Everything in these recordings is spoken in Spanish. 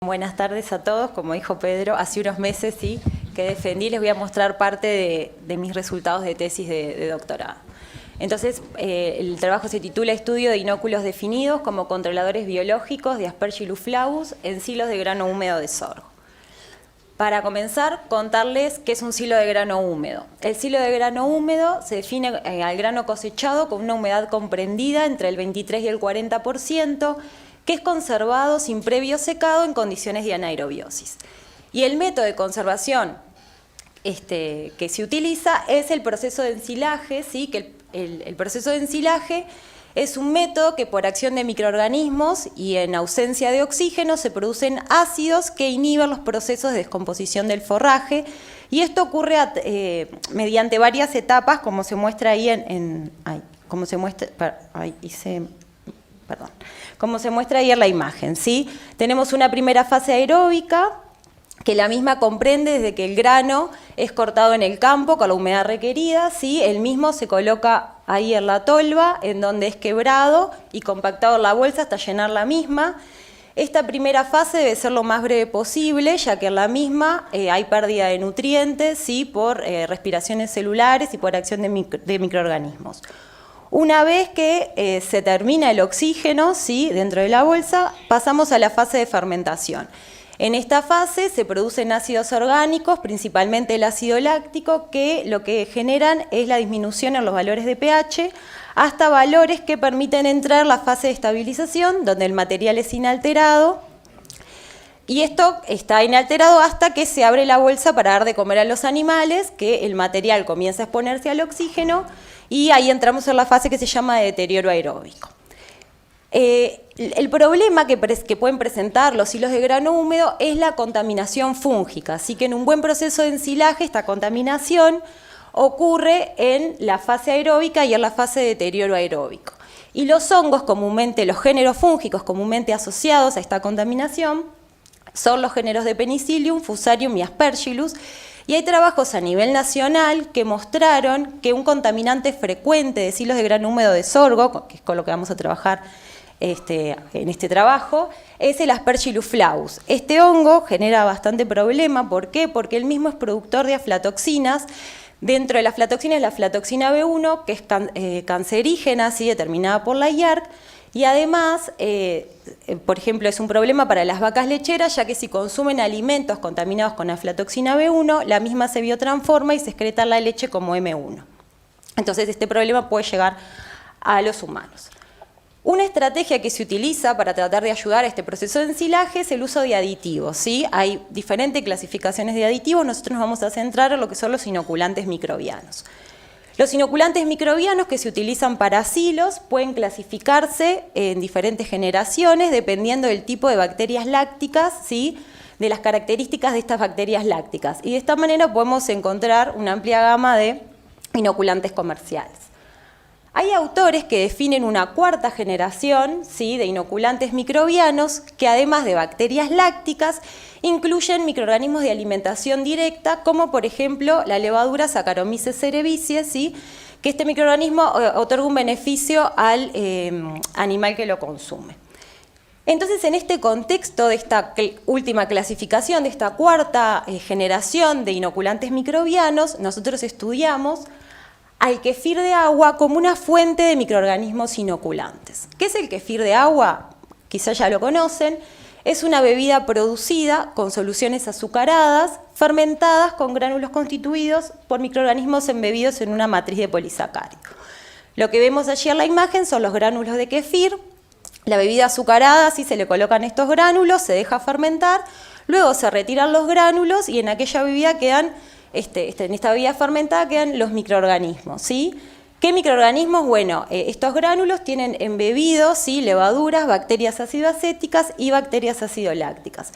Buenas tardes a todos. Como dijo Pedro, hace unos meses sí que defendí, les voy a mostrar parte de mis resultados de tesis de doctorado. Entonces, el trabajo se titula Estudio de inóculos definidos como controladores biológicos de Aspergillus flavus en silos de grano húmedo de sorgo. Para comenzar, contarles qué es un silo de grano húmedo. El silo de grano húmedo se define al grano cosechado con una humedad comprendida entre el 23 y el 40%, que es conservado sin previo secado en condiciones de anaerobiosis. Y el método de conservación que se utiliza es el proceso de ensilaje, ¿sí? Que el proceso de ensilaje es un método que por acción de microorganismos y en ausencia de oxígeno se producen ácidos que inhiben los procesos de descomposición del forraje, y esto ocurre mediante varias etapas, como se muestra ahí como se muestra ahí en la imagen, ¿sí? Tenemos una primera fase aeróbica, que la misma comprende desde que el grano es cortado en el campo con la humedad requerida, ¿sí? El mismo se coloca ahí en la tolva, en donde es quebrado y compactado en la bolsa hasta llenar la misma. Esta primera fase debe ser lo más breve posible, ya que en la misma hay pérdida de nutrientes, ¿sí? Por respiraciones celulares y por acción de microorganismos. Una vez que se termina el oxígeno, ¿sí? Dentro de la bolsa, pasamos a la fase de fermentación. En esta fase se producen ácidos orgánicos, principalmente el ácido láctico, que lo que generan es la disminución en los valores de pH hasta valores que permiten entrar en la fase de estabilización, donde el material es inalterado. Y esto está inalterado hasta que se abre la bolsa para dar de comer a los animales, que el material comienza a exponerse al oxígeno, y ahí entramos en la fase que se llama de deterioro aeróbico. El problema que pueden presentar los hilos de grano húmedo es la contaminación fúngica, así que en un buen proceso de ensilaje esta contaminación ocurre en la fase aeróbica y en la fase de deterioro aeróbico. Y los hongos comúnmente, los géneros fúngicos comúnmente asociados a esta contaminación son los géneros de Penicillium, Fusarium y Aspergillus, y hay trabajos a nivel nacional que mostraron que un contaminante frecuente de silos de grano húmedo de sorgo, que es con lo que vamos a trabajar en este trabajo, es el Aspergillus flavus. Este hongo genera bastante problema. ¿Por qué? Porque él mismo es productor de aflatoxinas. Dentro de la aflatoxina es la aflatoxina B1, que es cancerígena, así determinada por la IARC, y además, por ejemplo, es un problema para las vacas lecheras, ya que si consumen alimentos contaminados con aflatoxina B1, la misma se biotransforma y se excreta en la leche como M1. Entonces, este problema puede llegar a los humanos. Una estrategia que se utiliza para tratar de ayudar a este proceso de ensilaje es el uso de aditivos, ¿sí? Hay diferentes clasificaciones de aditivos, nosotros nos vamos a centrar en lo que son los inoculantes microbianos. Los inoculantes microbianos que se utilizan para silos pueden clasificarse en diferentes generaciones dependiendo del tipo de bacterias lácticas, ¿sí? De las características de estas bacterias lácticas. Y de esta manera podemos encontrar una amplia gama de inoculantes comerciales. Hay autores que definen una cuarta generación, ¿sí? De inoculantes microbianos que además de bacterias lácticas incluyen microorganismos de alimentación directa, como por ejemplo la levadura Saccharomyces cerevisiae, ¿sí? Que este microorganismo otorga un beneficio al animal que lo consume. Entonces, en este contexto de esta última clasificación, de esta cuarta generación de inoculantes microbianos, nosotros estudiamos al kéfir de agua como una fuente de microorganismos inoculantes. ¿Qué es el kéfir de agua? Quizás ya lo conocen. Es una bebida producida con soluciones azucaradas, fermentadas con gránulos constituidos por microorganismos embebidos en una matriz de polisacárido. Lo que vemos allí en la imagen son los gránulos de kéfir. La bebida azucarada, así se le colocan estos gránulos, se deja fermentar, luego se retiran los gránulos y en aquella bebida quedan en esta bebida fermentada quedan los microorganismos, ¿sí? ¿Qué microorganismos? Bueno, estos gránulos tienen embebidos, ¿sí? Levaduras, bacterias ácido-acéticas y bacterias ácido-lácticas.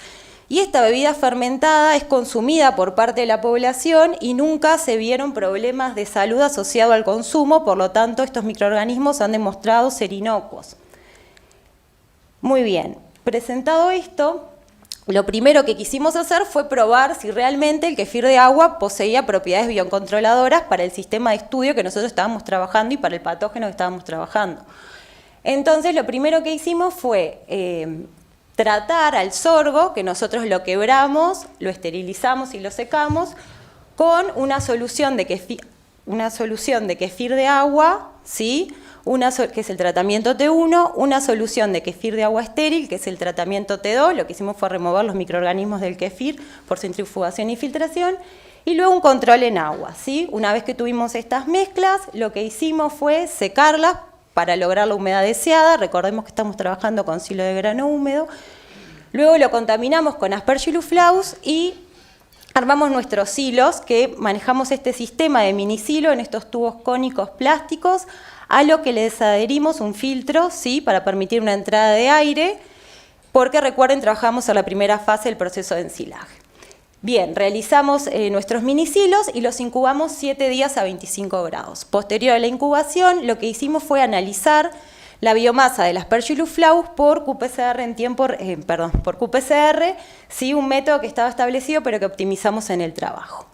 Y esta bebida fermentada es consumida por parte de la población y nunca se vieron problemas de salud asociados al consumo, por lo tanto estos microorganismos han demostrado ser inocuos. Muy bien, presentado esto, lo primero que quisimos hacer fue probar si realmente el kéfir de agua poseía propiedades biocontroladoras para el sistema de estudio que nosotros estábamos trabajando y para el patógeno que estábamos trabajando. Entonces, lo primero que hicimos fue tratar al sorgo, que nosotros lo quebramos, lo esterilizamos y lo secamos, con una solución de kefir de agua, ¿sí? Que es el tratamiento T1, una solución de kefir de agua estéril, que es el tratamiento T2, lo que hicimos fue remover los microorganismos del kefir por centrifugación y filtración, y luego un control en agua, ¿sí? Una vez que tuvimos estas mezclas, lo que hicimos fue secarlas para lograr la humedad deseada. Recordemos que estamos trabajando con silo de grano húmedo. Luego lo contaminamos con Aspergillus flavus y armamos nuestros silos, que manejamos este sistema de minisilo en estos tubos cónicos plásticos, a lo que les adherimos un filtro, ¿sí? Para permitir una entrada de aire, porque recuerden, trabajamos en la primera fase del proceso de ensilaje. Bien, realizamos nuestros minisilos y los incubamos 7 días a 25 grados. Posterior a la incubación, lo que hicimos fue analizar la biomasa del Aspergillus flavus por qPCR por qPCR, ¿sí? Un método que estaba establecido pero que optimizamos en el trabajo.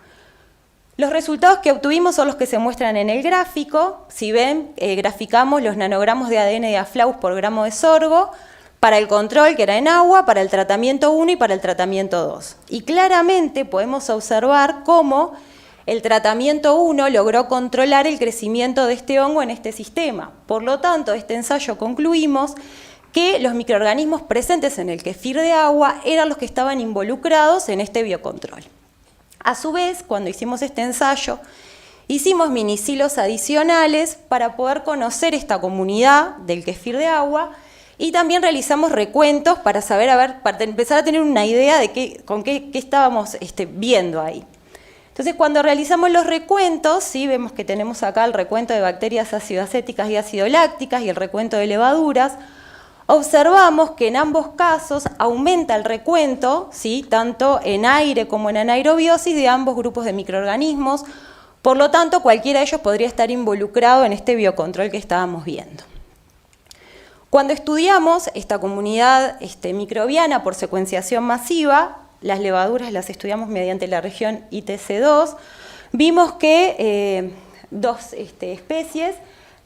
Los resultados que obtuvimos son los que se muestran en el gráfico. Si ven, graficamos los nanogramos de ADN de Aflaus por gramo de sorgo, para el control, que era en agua, para el tratamiento 1 y para el tratamiento 2. Y claramente podemos observar cómo el tratamiento 1 logró controlar el crecimiento de este hongo en este sistema. Por lo tanto, de este ensayo concluimos que los microorganismos presentes en el kefir de agua eran los que estaban involucrados en este biocontrol. A su vez, cuando hicimos este ensayo, hicimos minisilos adicionales para poder conocer esta comunidad del kefir de agua. Y también realizamos recuentos para saber, para empezar a tener una idea de con qué estábamos viendo ahí. Entonces, cuando realizamos los recuentos, ¿sí? Vemos que tenemos acá el recuento de bacterias ácido-acéticas y ácido-lácticas y el recuento de levaduras. Observamos que en ambos casos aumenta el recuento, ¿sí? Tanto en aire como en anaerobiosis de ambos grupos de microorganismos. Por lo tanto, cualquiera de ellos podría estar involucrado en este biocontrol que estábamos viendo. Cuando estudiamos esta comunidad microbiana por secuenciación masiva, las levaduras las estudiamos mediante la región ITC2, vimos que dos especies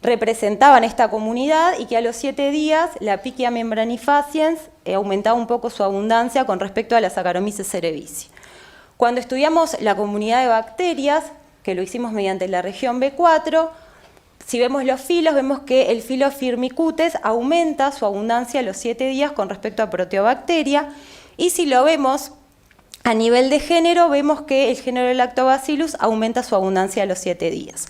representaban esta comunidad y que a los 7 días la Pichia membranifaciens aumentaba un poco su abundancia con respecto a la Saccharomyces cerevisiae. Cuando estudiamos la comunidad de bacterias, que lo hicimos mediante la región B4, si vemos los filos, vemos que el filo Firmicutes aumenta su abundancia a los 7 días con respecto a Proteobacteria, y si lo vemos a nivel de género, vemos que el género Lactobacillus aumenta su abundancia a los 7 días.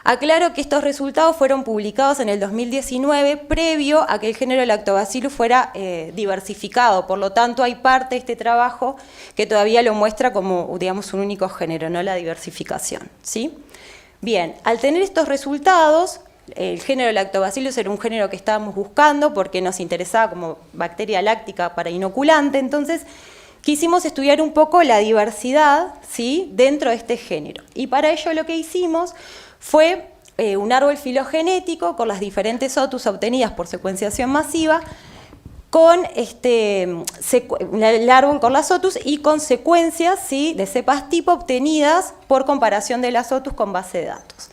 Aclaro que estos resultados fueron publicados en el 2019, previo a que el género Lactobacillus fuera diversificado, por lo tanto hay parte de este trabajo que todavía lo muestra como, digamos, un único género, no la diversificación, ¿sí? Bien, al tener estos resultados, el género Lactobacillus era un género que estábamos buscando porque nos interesaba como bacteria láctica para inoculante, entonces quisimos estudiar un poco la diversidad, ¿sí? Dentro de este género. Y para ello lo que hicimos fue un árbol filogenético con las diferentes otus obtenidas por secuenciación masiva, con el árbol con las otus y con secuencias, ¿sí? De cepas tipo obtenidas por comparación de las otus con base de datos.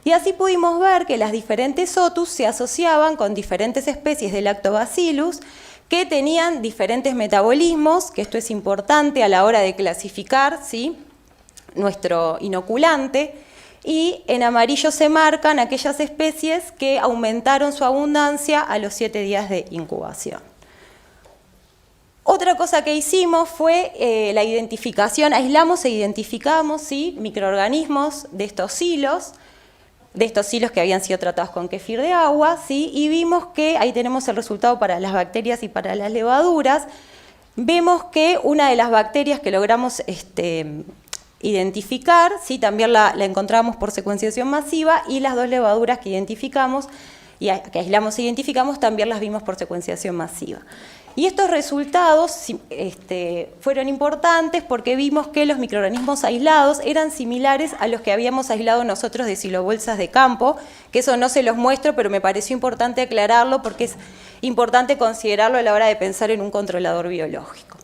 Y así pudimos ver que las diferentes otus se asociaban con diferentes especies de Lactobacillus que tenían diferentes metabolismos, que esto es importante a la hora de clasificar, ¿sí? Nuestro inoculante. Y en amarillo se marcan aquellas especies que aumentaron su abundancia a los 7 días de incubación. Otra cosa que hicimos fue la identificación, aislamos e identificamos, ¿sí? Microorganismos de estos silos que habían sido tratados con kefir de agua, ¿sí? Y vimos que, ahí tenemos el resultado para las bacterias y para las levaduras, vemos que una de las bacterias que logramos identificar, ¿sí? También la encontramos por secuenciación masiva, y las 2 levaduras que identificamos, y que aislamos e identificamos, también las vimos por secuenciación masiva. Y estos resultados fueron importantes porque vimos que los microorganismos aislados eran similares a los que habíamos aislado nosotros de silobolsas de campo, que eso no se los muestro, pero me pareció importante aclararlo porque es importante considerarlo a la hora de pensar en un controlador biológico.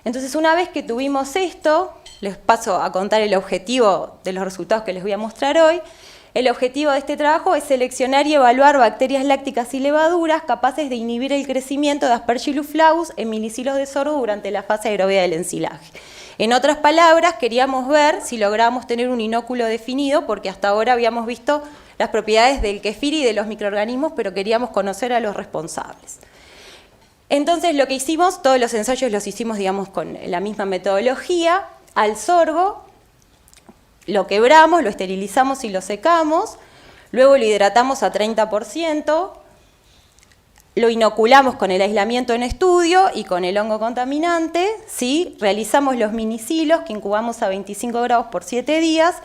Entonces, una vez que tuvimos esto, les paso a contar el objetivo de los resultados que les voy a mostrar hoy. El objetivo de este trabajo es seleccionar y evaluar bacterias lácticas y levaduras capaces de inhibir el crecimiento de Aspergillus flavus en milicilos de sorgo durante la fase aeróbica del ensilaje. En otras palabras, queríamos ver si lográbamos tener un inóculo definido, porque hasta ahora habíamos visto las propiedades del kéfir y de los microorganismos, pero queríamos conocer a los responsables. Entonces, lo que hicimos, todos los ensayos los hicimos, digamos, con la misma metodología. Al sorgo lo quebramos, lo esterilizamos y lo secamos, luego lo hidratamos a 30%, lo inoculamos con el aislamiento en estudio y con el hongo contaminante, ¿sí? Realizamos los minicilos que incubamos a 25 grados por 7 días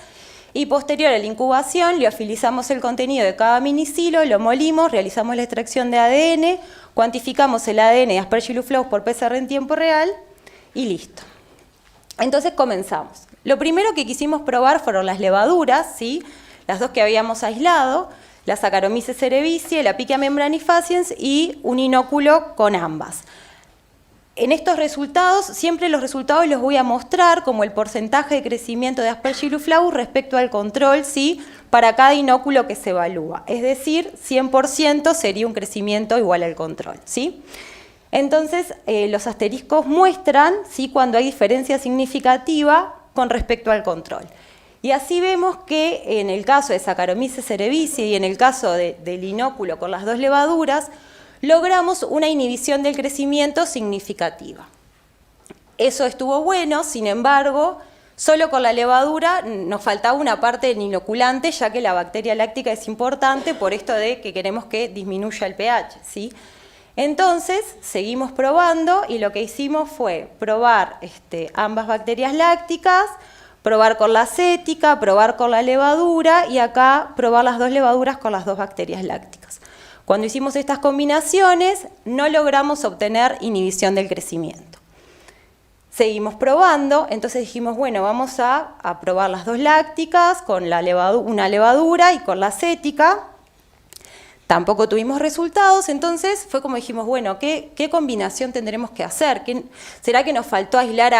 y posterior a la incubación liofilizamos el contenido de cada minicilo, lo molimos, realizamos la extracción de ADN, cuantificamos el ADN de Aspergillus flavus por PCR en tiempo real y listo. Entonces comenzamos. Lo primero que quisimos probar fueron las levaduras, ¿sí? Las dos que habíamos aislado, la Saccharomyces cerevisiae, la Pichia membranifaciens y un inóculo con ambas. En estos resultados, siempre los resultados los voy a mostrar como el porcentaje de crecimiento de Aspergillus flavus respecto al control, ¿sí? Para cada inóculo que se evalúa. Es decir, 100% sería un crecimiento igual al control, ¿sí? Entonces, los asteriscos muestran, ¿sí?, cuando hay diferencia significativa con respecto al control. Y así vemos que en el caso de Saccharomyces cerevisiae y en el caso del inóculo con las dos levaduras, logramos una inhibición del crecimiento significativa. Eso estuvo bueno, sin embargo, solo con la levadura nos faltaba una parte del inoculante, ya que la bacteria láctica es importante por esto de que queremos que disminuya el pH, ¿sí? Entonces, seguimos probando y lo que hicimos fue probar ambas bacterias lácticas, probar con la acética, probar con la levadura y acá probar las dos levaduras con las dos bacterias lácticas. Cuando hicimos estas combinaciones, no logramos obtener inhibición del crecimiento. Seguimos probando, entonces dijimos, bueno, vamos a probar las dos lácticas con una levadura y con la acética. Tampoco tuvimos resultados, entonces fue como dijimos, bueno, ¿qué combinación tendremos que hacer? ¿Será que nos faltó aislar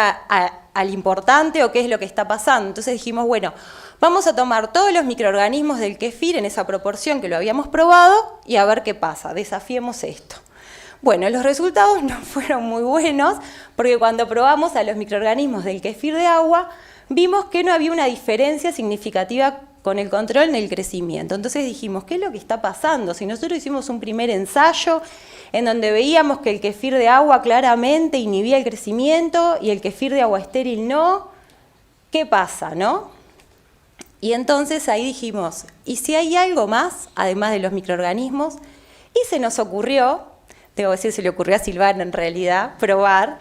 al importante o qué es lo que está pasando? Entonces dijimos, bueno, vamos a tomar todos los microorganismos del kéfir en esa proporción que lo habíamos probado y a ver qué pasa, desafiemos esto. Bueno, los resultados no fueron muy buenos porque cuando probamos a los microorganismos del kéfir de agua, vimos que no había una diferencia significativa con el control en el crecimiento. Entonces dijimos, ¿qué es lo que está pasando? Si nosotros hicimos un primer ensayo en donde veíamos que el kéfir de agua claramente inhibía el crecimiento y el kéfir de agua estéril no, ¿qué pasa, no? Y entonces ahí dijimos, ¿y si hay algo más, además de los microorganismos? Y se nos ocurrió, debo decir, se le ocurrió a Silvana en realidad, probar,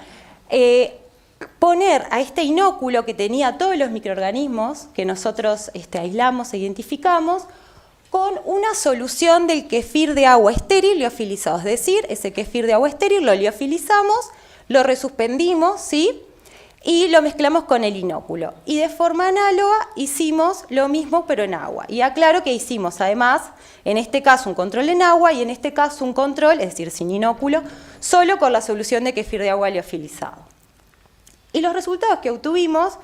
poner a este inóculo que tenía todos los microorganismos que nosotros aislamos e identificamos con una solución del kéfir de agua estéril liofilizado. Es decir, ese kéfir de agua estéril lo liofilizamos, lo resuspendimos, ¿sí?, y lo mezclamos con el inóculo. Y de forma análoga hicimos lo mismo pero en agua. Y aclaro que hicimos además, en este caso un control en agua y en este caso un control, es decir, sin inóculo, solo con la solución de kéfir de agua liofilizado. Y los resultados que obtuvimos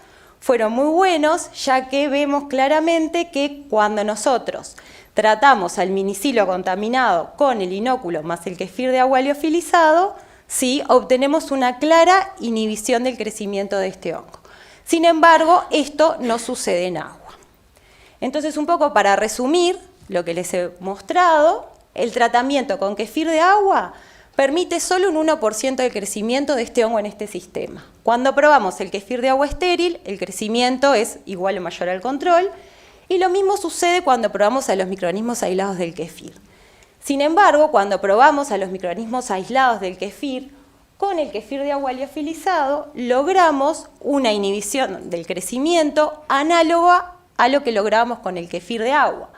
fueron muy buenos, ya que vemos claramente que cuando nosotros tratamos al minicilo contaminado con el inóculo más el kéfir de agua liofilizado, sí, obtenemos una clara inhibición del crecimiento de este hongo. Sin embargo, esto no sucede en agua. Entonces, un poco para resumir lo que les he mostrado, el tratamiento con kéfir de agua permite solo un 1% del crecimiento de este hongo en este sistema. Cuando probamos el kéfir de agua estéril, el crecimiento es igual o mayor al control, y lo mismo sucede cuando probamos a los microorganismos aislados del kéfir. Sin embargo, cuando probamos a los microorganismos aislados del kéfir con el kéfir de agua liofilizado, logramos una inhibición del crecimiento análoga a lo que logramos con el kéfir de agua.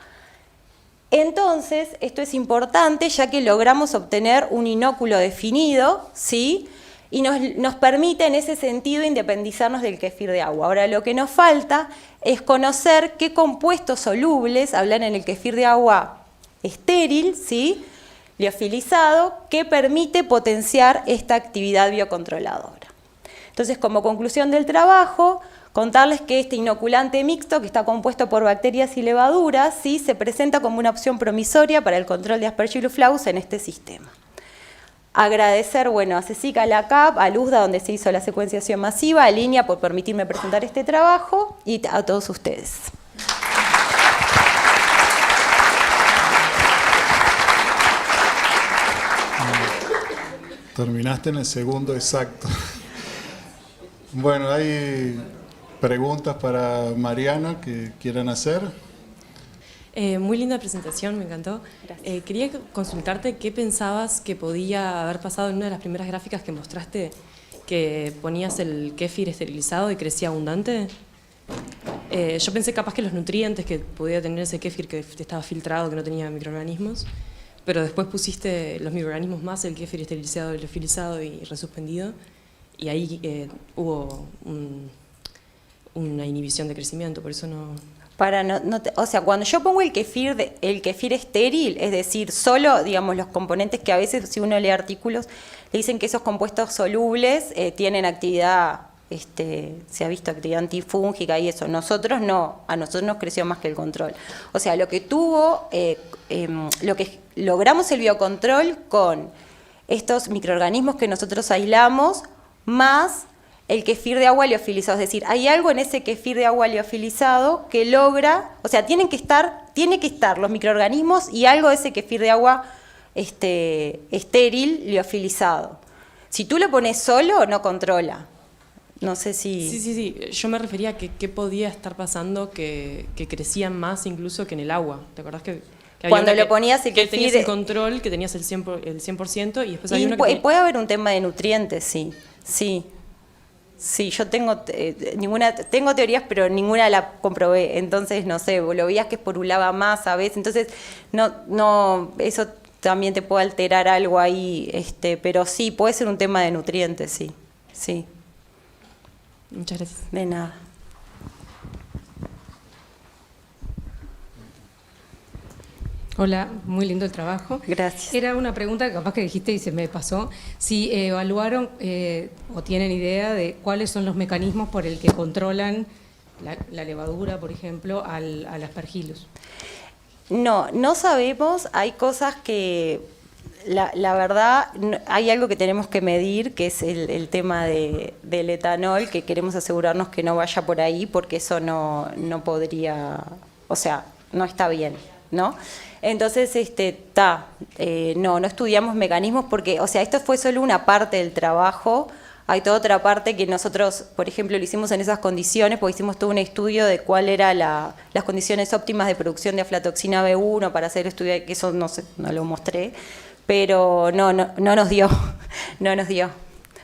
Entonces, esto es importante ya que logramos obtener un inóculo definido, ¿sí?, y nos permite en ese sentido independizarnos del kéfir de agua. Ahora, lo que nos falta es conocer qué compuestos solubles hablan en el kéfir de agua estéril, ¿sí?, liofilizado, que permite potenciar esta actividad biocontroladora. Entonces, como conclusión del trabajo, Contarles que este inoculante mixto, que está compuesto por bacterias y levaduras, ¿sí?, se presenta como una opción promisoria para el control de Aspergillus flavus en este sistema. Agradecer, bueno, a CSIC, a la CAP, a Luzda, donde se hizo la secuenciación masiva, a Línea por permitirme presentar este trabajo, y a todos ustedes. Terminaste en el segundo exacto. Bueno, hay preguntas para Mariana que quieran hacer. Muy linda presentación, me encantó. Quería consultarte qué pensabas que podía haber pasado en una de las primeras gráficas que mostraste, que ponías el kéfir esterilizado y crecía abundante. Yo pensé capaz que los nutrientes que podía tener ese kéfir que estaba filtrado, que no tenía microorganismos, pero después pusiste los microorganismos más el kéfir esterilizado, liofilizado y resuspendido, y ahí hubo una inhibición de crecimiento, por eso no... O sea, cuando yo pongo el kéfir estéril, es decir, solo, digamos, los componentes que a veces, si uno lee artículos, le dicen que esos compuestos solubles tienen actividad, se ha visto actividad antifúngica y eso. Nosotros no, a nosotros nos creció más que el control. O sea, lo que logramos el biocontrol con estos microorganismos que nosotros aislamos, más el kéfir de agua liofilizado. Es decir, hay algo en ese kéfir de agua liofilizado que logra, o sea, tiene que estar los microorganismos y algo de ese kéfir de agua estéril liofilizado. Si tú lo pones solo, no controla. No sé si... Sí. Yo me refería a que qué podía estar pasando que crecían más incluso que en el agua. ¿Te acordás que cuando lo ponías el que tenías el control, que tenías el 100% y después hay uno que... Puede haber un tema de nutrientes, sí. Sí, yo tengo teorías, pero ninguna la comprobé. Entonces, no sé, lo veías que esporulaba más a veces. Entonces, no, eso también te puede alterar algo ahí, pero sí, puede ser un tema de nutrientes, sí. Muchas gracias. De nada. Hola, muy lindo el trabajo. Gracias. Era una pregunta que capaz que dijiste y se me pasó. Si evaluaron o tienen idea de cuáles son los mecanismos por el que controlan la levadura, por ejemplo, al Aspergillus. No sabemos. Hay cosas que, la verdad, hay algo que tenemos que medir, que es el tema del etanol, que queremos asegurarnos que no vaya por ahí, porque eso no podría, o sea, no está bien, ¿no? Entonces, no estudiamos mecanismos porque, o sea, esto fue solo una parte del trabajo. Hay toda otra parte que nosotros, por ejemplo, lo hicimos en esas condiciones, porque hicimos todo un estudio de cuál era las condiciones óptimas de producción de aflatoxina B1 para hacer estudio, que eso no lo mostré, pero no nos dio, no nos dio.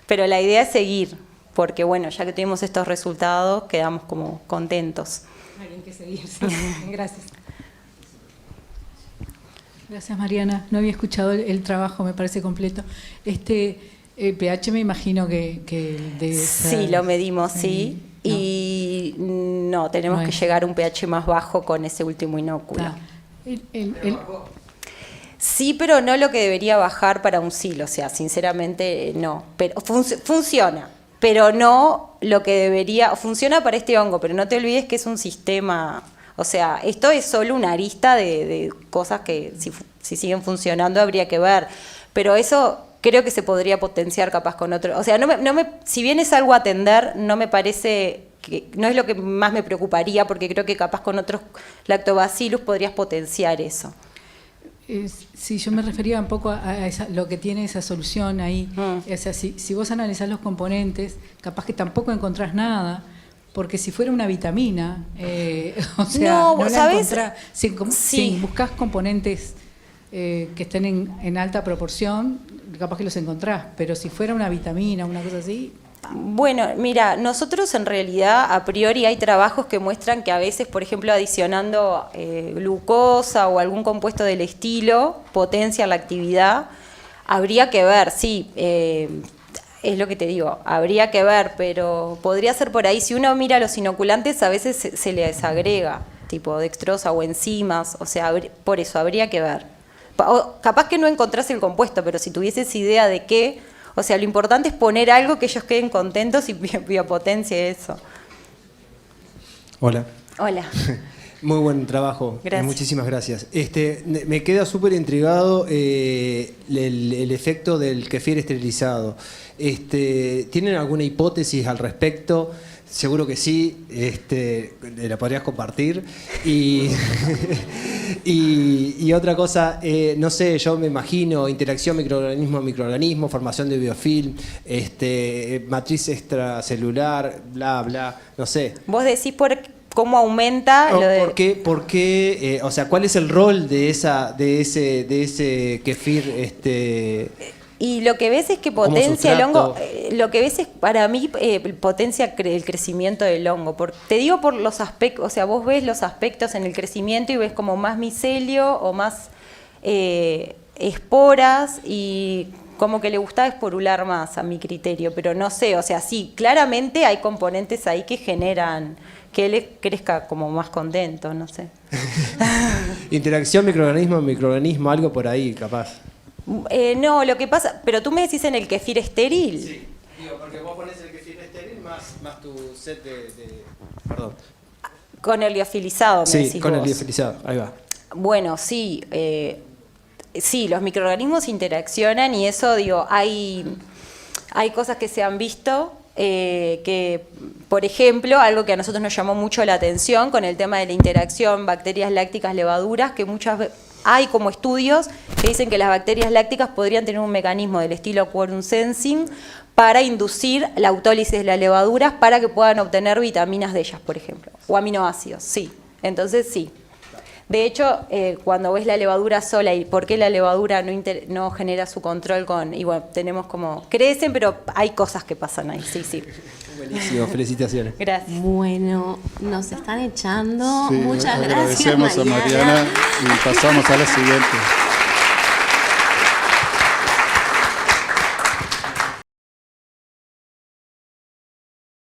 Pero la idea es seguir, porque bueno, ya que tuvimos estos resultados, quedamos como contentos. Hay que seguir, sí. Gracias. Gracias, Mariana. No había escuchado el trabajo, me parece completo. pH me imagino que debe ser... Sí, lo medimos, sí. No. Y no, tenemos que llegar a un pH más bajo con ese último inóculo. Sí, pero no lo que debería bajar para un SIL, o sea, sinceramente no. Pero funciona, pero no lo que debería... Funciona para este hongo, pero no te olvides que es un sistema... O sea, esto es solo una arista de cosas que si siguen funcionando habría que ver. Pero eso creo que se podría potenciar capaz con otro. O sea, si bien es algo a atender, no me parece que no es lo que más me preocuparía, porque creo que capaz con otros lactobacillus podrías potenciar eso. Sí, yo me refería un poco a lo que tiene esa solución ahí. O sea, si vos analizás los componentes, capaz que tampoco encontrás nada. Porque si fuera una vitamina, o sea, no la ¿sabes? encontrás. Si buscas componentes que estén en alta proporción, capaz que los encontrás. Pero si fuera una vitamina, una cosa así... Bueno, mira, nosotros en realidad a priori hay trabajos que muestran que a veces, por ejemplo, adicionando glucosa o algún compuesto del estilo, potencia la actividad. Habría que ver, sí, es lo que te digo, habría que ver, pero podría ser por ahí. Si uno mira los inoculantes, a veces se le desagrega, tipo dextrosa o enzimas, o sea, por eso habría que ver. Capaz que no encontrás el compuesto, pero si tuvieses idea de qué, o sea, lo importante es poner algo que ellos queden contentos y biopotencia eso. Hola. Hola. Muy buen trabajo. Gracias. Muchísimas gracias. Me queda súper intrigado el efecto del kefir esterilizado. ¿Tienen alguna hipótesis al respecto? Seguro que sí, la podrías compartir. Y, y otra cosa, no sé, yo me imagino interacción microorganismo-microorganismo, formación de biofilm, matriz extracelular, bla, bla, no sé. Vos decís por cómo aumenta lo de... ¿Por qué, o sea, cuál es el rol de ese kefir? Y lo que ves es que potencia el hongo, lo que ves es, para mí, potencia el crecimiento del hongo. Te digo por los aspectos, o sea, vos ves los aspectos en el crecimiento y ves como más micelio o más esporas, y como que le gusta esporular más a mi criterio, pero no sé, o sea, sí, claramente hay componentes ahí que generan que él crezca como más contento, no sé. Interacción microorganismo-microorganismo, algo por ahí, capaz. No, lo que pasa, pero tú me decís en el kefir estéril. Sí, digo, porque vos pones el kefir estéril más tu set Perdón. Con el liofilizado, me decís Sí, con el vos. liofilizado, ahí va. Bueno, sí, sí, los microorganismos interaccionan y eso, digo, hay cosas que se han visto que, por ejemplo, algo que a nosotros nos llamó mucho la atención con el tema de la interacción bacterias lácticas levaduras, que muchas veces hay como estudios que dicen que las bacterias lácticas podrían tener un mecanismo del estilo quorum sensing para inducir la autólisis de las levaduras para que puedan obtener vitaminas de ellas, por ejemplo, o aminoácidos, sí. Entonces, sí. De hecho, cuando ves la levadura sola y por qué la levadura no genera su control y bueno, tenemos como, crecen, pero hay cosas que pasan ahí, sí, sí. Buenísimo, felicitaciones. Gracias. Bueno, nos están echando. Sí, Muchas gracias, agradecemos a Mariana y pasamos a la siguiente.